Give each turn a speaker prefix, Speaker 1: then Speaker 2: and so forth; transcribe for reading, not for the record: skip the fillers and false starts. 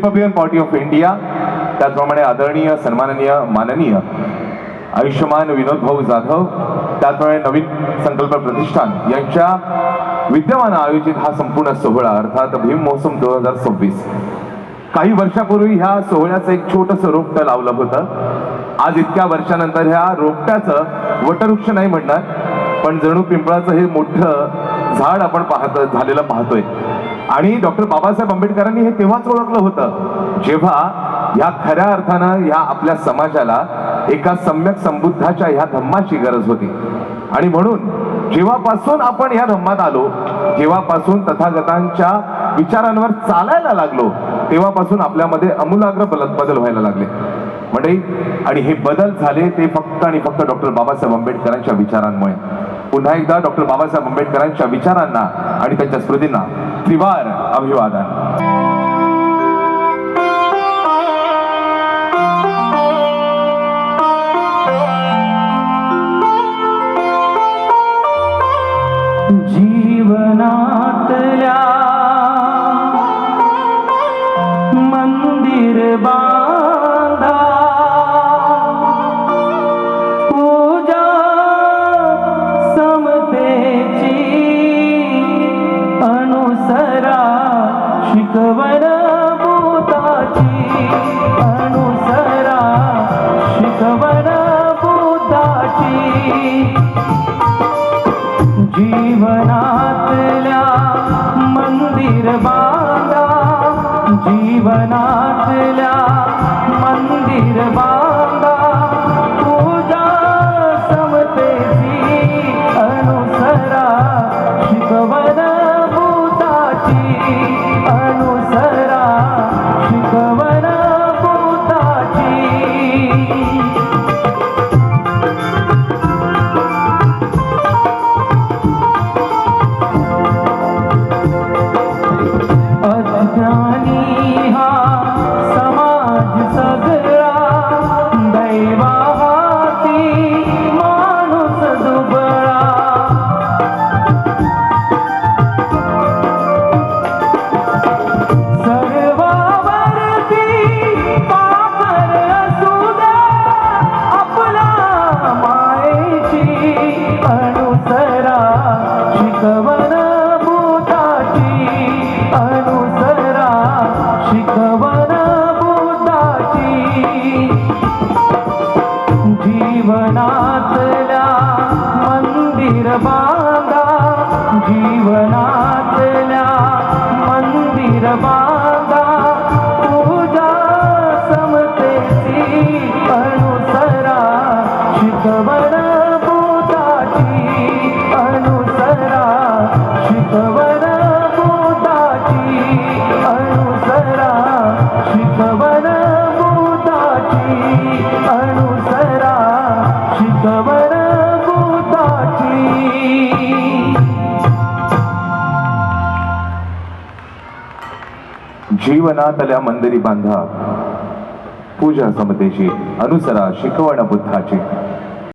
Speaker 1: Republican party of India, त्याचप्रमाणे आदरणीय सन्माननीय माननीय आयुष्यमान विनोद भाऊ जाधव, त्याचप्रमाणे नवीन संकल्प प्रतिष्ठान यांच्या विद्यमाने आयोजित हा संपूर्ण सोहळा अर्थात भीम महोत्सव 2026. काही वर्षापूर्वी ह्या सोहळ्याचं एक छोटंसं रोपटं लावलं होतं. आज इतक्या वर्षानंतर ह्या रोपट्याचं वटवृक्ष नाही म्हणणार, पण जणू पिंपळाचं हे मोठं झाड आपण झालेलं पाहतोय. आणि डॉक्टर बाबासाहेब आंबेडकरांनी हे तेव्हाच ओळखलं होतं जेव्हा या खऱ्या अर्थानं या आपल्या समाजाला एका सम्यक संबुद्धाच्या ह्या धम्माची गरज होती. आणि म्हणून जेव्हापासून आपण या धम्मात आलो, जेव्हापासून तथागतांच्या विचारांवर चालायला लागलो, तेव्हापासून आपल्यामध्ये आमूलाग्र बदल व्हायला लागले मंडळी. आणि हे बदल झाले ते फक्त आणि फक्त डॉक्टर बाबासाहेब आंबेडकरांच्या विचारांमुळे. पुन्हा एकदा डॉक्टर बाबासाहेब आंबेडकरांच्या विचारांना आणि त्यांच्या स्मृतींना त्रिवार अभिवादन.
Speaker 2: जीवनातल्या मंदिर बांधा, पूजा समतेची अनुसरा, शिकवण बुद्धाची अनुसरा, शिकवण बुद्धाची. जीवनातल्या मंदिर बांधा, जीवनातल्या मंदिर बांधा, पूजा समतेची अनुसरा, शिकवण बुद्धाची अनुसरा, शिकवण बुद्धाची. अज्ञानी हा समाज सगळा, दैवा हाती माणूस दुबळा. सर्वावरती पाकर असू द्या, आपला मायेची अनुसरा, शिकवण अनुसरा, शिकवण बुद्धाची. जीवनातल्या मंदिर बांधा, जीवनातल्या मंदिर बांधा, पूजा समतेची अनुसरा, शिकवण बुद्धाची अनुसरा, शिकवण अनुसरा, शिकवण बुद्धाची अनुसरा, शिकवण बुद्धाची.
Speaker 1: जीवनातल्या मंदिरी बांधा, पूजा समतेची अनुसरा, शिकवण बुद्धाची.